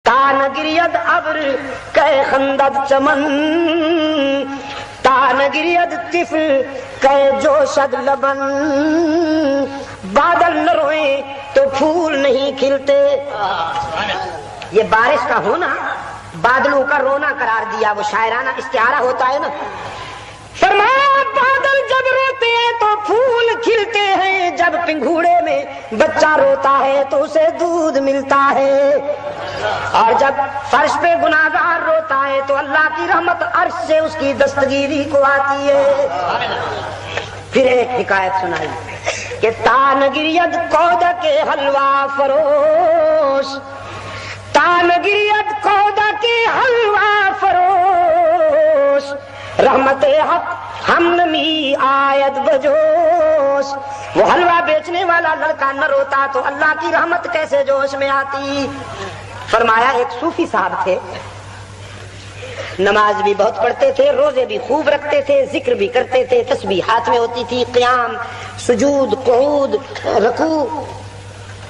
تان گرید ابر کہ خندد چمن، تان گرید طفل کہ جوشد لبن، بادل نہ روئیں تو پھول نہیں کھلتے. یہ بارش کا ہونا بادلوں کا رونا قرار دیا، وہ شاعرانہ استعارہ ہوتا ہے نا. فرمایا بادل جب روتے ہیں تو پھول کھلتے ہیں، جب پنگھوڑے میں بچہ روتا ہے تو اسے دودھ ملتا ہے، اور جب فرش پہ گناہگار روتا ہے تو اللہ کی رحمت عرش سے اس کی دستگیری کو آتی ہے. پھر ایک حکایت سنائی کہ تان گرید کودا کے حلوہ فروش، تان گرید کودا کے حلوہ فروش، رحمت حق ہم نمی آیت بجوش. وہ حلوہ بیچنے والا لڑکا نہ روتا تو اللہ کی رحمت کیسے جوش میں آتی. فرمایا ایک صوفی صاحب تھے، نماز بھی بہت پڑھتے تھے، روزے بھی خوب رکھتے تھے، ذکر بھی کرتے تھے، تسبیح ہاتھ میں ہوتی تھی، قیام سجود قعود رکوع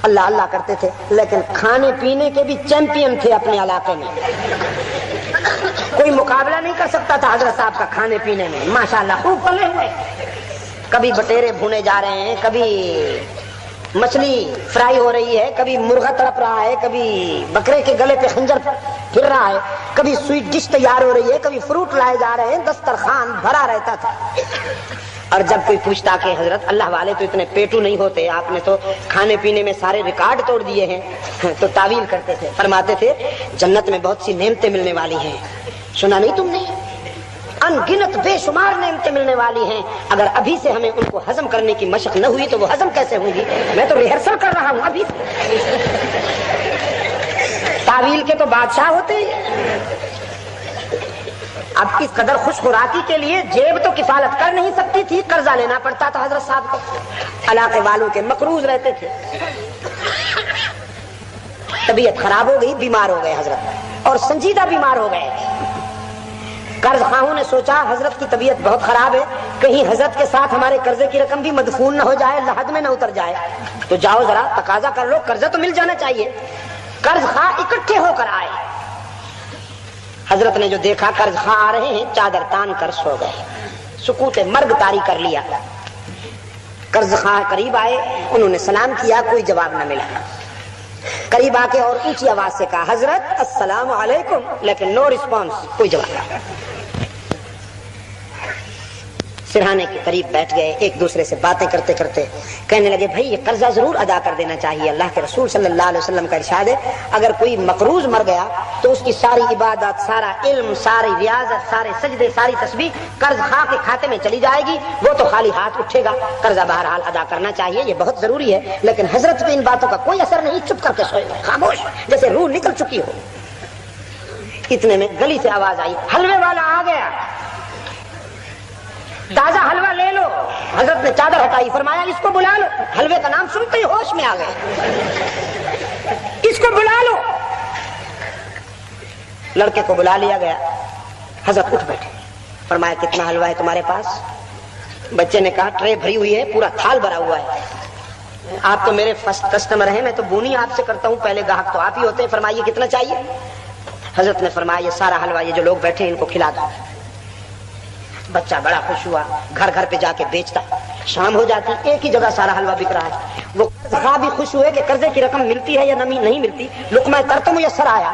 اللہ اللہ کرتے تھے، لیکن کھانے پینے کے بھی چیمپئن تھے اپنے علاقے میں. کوئی مقابلہ نہیں کر سکتا تھا حضرت صاحب کا کھانے پینے میں. ماشاءاللہ خوب پلے ہوئے، کبھی بٹیرے بھونے جا رہے ہیں، کبھی مچھلی فرائی ہو رہی ہے، کبھی مرغا تڑپ رہا ہے، کبھی بکرے کے گلے پہ خنجر پھر رہا ہے، کبھی سویٹ ڈش تیار ہو رہی ہے، کبھی فروٹ لائے جا رہے ہیں، دسترخوان بھرا رہتا تھا. اور جب کوئی پوچھتا کہ حضرت اللہ والے تو اتنے پیٹو نہیں ہوتے، آپ نے تو کھانے پینے میں سارے ریکارڈ توڑ دیے ہیں، تو تعویل کرتے تھے، فرماتے تھے جنت میں بہت سی نعمتیں ملنے والی ہیں. سنا نہیں تم نے؟ ان گنت بے شمار نعمتیں ملنے والی ہیں، اگر ابھی سے ہمیں ان کو ہضم کرنے کی مشق نہ ہوئی تو وہ ہضم کیسے ہوں گی؟ میں تو ریہرسل کر رہا ہوں ابھی سے. تعویل کے تو بادشاہ ہوتے ہیں. اب اس قدر خوش خوراکی کے لیے جیب تو کفالت کر نہیں سکتی تھی، قرضہ لینا پڑتا تھا حضرت صاحب کو. علاقے والوں کے مقروض رہتے تھے. طبیعت خراب ہو گئی، بیمار ہو گئے حضرت، اور سنجیدہ بیمار ہو گئے. قرض خواہوں نے سوچا حضرت کی طبیعت بہت خراب ہے، کہیں حضرت کے ساتھ ہمارے قرضے کی رقم بھی مدفون نہ ہو جائے، لحد میں نہ اتر جائے، تو جاؤ ذرا تقاضا کر لو، قرضہ تو مل جانا چاہیے. قرض خواہ اکٹھے ہو کر آئے. حضرت نے جو دیکھا قرض خواہ آ رہے ہیں، چادر تان کر سو گئے، سکوت مرگ طاری کر لیا. قرض خواہ قریب آئے، انہوں نے سلام کیا، کوئی جواب نہ ملا. قریب آ کے اور اونچی آواز سے کہا حضرت السلام علیکم، لیکن نو رسپانس، کوئی جواب نہیں. سرہانے کے قریب بیٹھ گئے، ایک دوسرے سے باتیں کرتے کرتے کہنے لگے بھائی یہ قرضہ ضرور ادا کر دینا چاہیے. اللہ کے رسول صلی اللہ علیہ وسلم کا ارشاد ہے اگر کوئی مقروض مر گیا تو اس کی ساری عبادت، سارا علم، ساری ریاضت، سارے سجدے، ساری تسبیح قرض خواہ کے کھاتے میں چلی جائے گی، وہ تو خالی ہاتھ اٹھے گا. قرضہ بہرحال ادا کرنا چاہیے، یہ بہت ضروری ہے. لیکن حضرت پہ ان باتوں کا کوئی اثر نہیں، چپ کر کے سوئے، خاموش، جیسے روح نکل چکی ہو. اتنے میں گلی سے آواز آئی حلوے والا آ گیا، تازہ حلوہ لے لو. حضرت نے چادر ہٹائی، فرمایا اس کو بلا لو. حلوے کا نام سنتے ہی ہوش میں آ گئے، اس کو بلا لو. لڑکے کو بلا لیا گیا. حضرت اٹھ بیٹھے، فرمایا کتنا حلوہ ہے تمہارے پاس؟ بچے نے کہا ٹرے بھری ہوئی ہے، پورا تھال بھرا ہوا ہے. آپ تو میرے فرسٹ کسٹمر ہیں، میں تو بونی آپ سے کرتا ہوں، پہلے گاہک تو آپ ہی ہوتے ہیں، فرمائیے کتنا چاہیے. حضرت نے فرمایا یہ سارا حلوہ یہ جو لوگ بیٹھے ہیں ان کو کھلا دو. بچہ بڑا خوش ہوا، گھر گھر پہ جا کے بیچتا. شام ہو جاتی، ایک ہی جگہ سارا حلوہ بک رہا ہے. وہ قرضہ بھی خوش ہوئے کہ قرضے کی رقم ملتی ہے یا نہیں ملتی. لقمہ تر تو میسر آیا.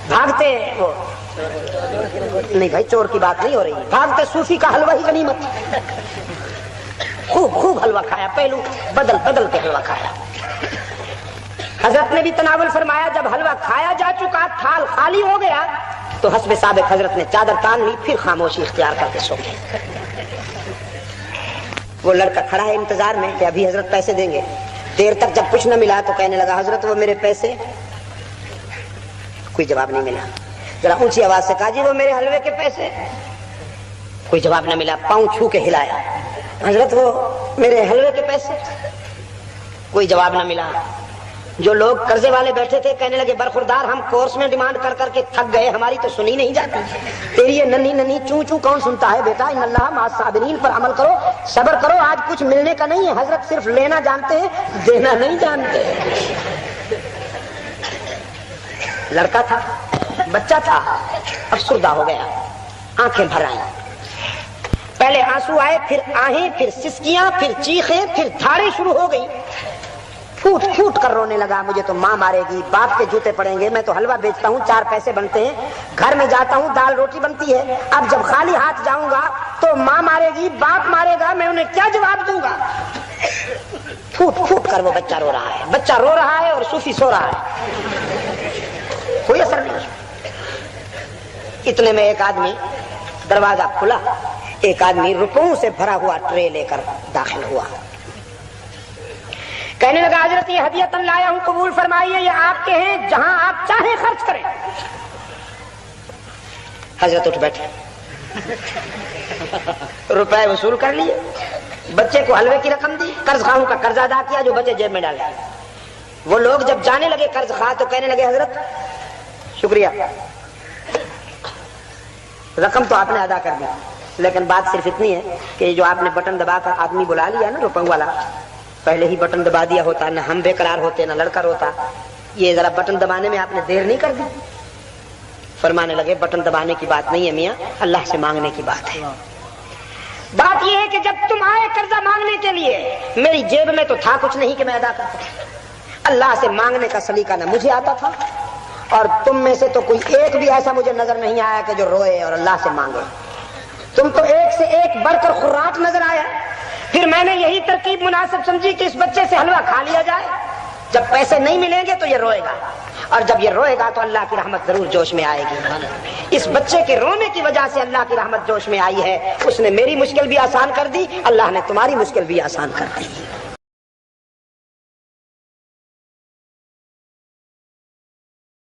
بھاگتے وہ نہیں بھائی چور کی بات نہیں ہو رہی، بھاگتے صوفی کا حلوہ ہی غنیمت. خوب خوب حلوہ کھایا، پہلو بدل بدل کے حلوہ کھایا. حضرت نے بھی تناول فرمایا جب حلوہ کھایا جا چکا، تھال خالی ہو گیا، تو حسب سابق حضرت نے چادر تان لی، پھر خاموشی اختیار کر کے سو گئے. وہ لڑکا کھڑا ہے انتظار میں کہ ابھی حضرت پیسے دیں گے. دیر تک جب کچھ نہ ملا تو کہنے لگا حضرت وہ میرے پیسے. کوئی جواب نہیں ملا. ذرا اونچی آواز سے کہا جی وہ میرے حلوے کے پیسے. کوئی جواب نہ ملا. پاؤں چھو کے ہلایا، حضرت وہ میرے حلوے کے پیسے. کوئی جواب نہ ملا. جو لوگ قرضے والے بیٹھے تھے کہنے لگے برخوردار ہم کورس میں ڈیمانڈ کر کر کے تھک گئے، ہماری تو سنی نہیں جاتی، تیری یہ ننھی ننھی چوں چوں کون سنتا ہے بیٹا. ان اللہ مع الصابرین پر عمل کرو، صبر کرو. آج کچھ ملنے کا نہیں ہے. حضرت صرف لینا جانتے ہیں، دینا نہیں جانتے. لڑکا تھا، بچہ تھا، افسردہ ہو گیا، آنکھیں بھر آئیں، پہلے آنسو آئے، پھر آہیں، پھر سسکیاں، پھر چیخیں، پھر دھاڑیں شروع ہو گئی، پھوٹ پھوٹ کر رونے لگا، مجھے تو ماں مارے گی، باپ کے جوتے پڑیں گے، میں تو حلوہ بیچتا ہوں، 4 پیسے بنتے ہیں، گھر میں جاتا ہوں دال روٹی بنتی ہے، اب جب خالی ہاتھ جاؤں گا تو ماں مارے گی، باپ مارے گا، میں انہیں کیا جواب دوں گا؟ پھوٹ پھوٹ کر وہ بچہ رو رہا ہے، بچہ رو رہا ہے اور صوفی سو رہا ہے، کوئی اثر نہیں۔ اتنے میں ایک آدمی، دروازہ کھلا، ایک آدمی روپوں سے بھرا ہوا ٹرے لے کر داخل ہوا، کہنے لگا حضرت یہ ہدیۃ لایا ہوں، قبول فرمائیے، یہ آپ کے ہیں، جہاں آپ چاہیں خرچ کریں۔ حضرت اٹھ بیٹھے، روپے وصول کر لیے، بچے کو حلوے کی رقم دی، قرض خواہوں کا قرض ادا کیا جو بچے جیب میں ڈالے۔ وہ لوگ جب جانے لگے قرض خواہ تو کہنے لگے حضرت شکریہ، رقم تو آپ نے ادا کر دی، لیکن بات صرف اتنی ہے کہ جو آپ نے بٹن دبا کر آدمی بلا لیا نا روپوں والا، پہلے ہی بٹن دبا دیا ہوتا، نہ ہم بے قرار ہوتے نہ لڑکا روتا، یہ ذرا بٹن دبانے میں آپ نے دیر نہیں کر دی۔ فرمانے لگے بٹن دبانے کی بات نہیں ہے میاں، اللہ سے مانگنے کی بات ہے۔ بات یہ ہے کہ جب تم آئے قرضہ مانگنے کے لیے، میری جیب میں تو تھا کچھ نہیں کہ میں ادا کرتا، اللہ سے مانگنے کا سلیقہ نہ مجھے آتا تھا، اور تم میں سے تو کوئی ایک بھی ایسا مجھے نظر نہیں آیا کہ جو روئے اور اللہ سے مانگے، تم تو ایک سے ایک بڑھ کر خراٹ نظر آیا۔ پھر میں نے یہی ترکیب مناسب سمجھی کہ اس بچے سے حلوہ کھا لیا جائے، جب پیسے نہیں ملیں گے تو یہ روئے گا، اور جب یہ روئے گا تو اللہ کی رحمت ضرور جوش میں آئے گی۔ اس بچے کے رونے کی وجہ سے اللہ کی رحمت جوش میں آئی ہے، اس نے میری مشکل بھی آسان کر دی، اللہ نے تمہاری مشکل بھی آسان کر دی۔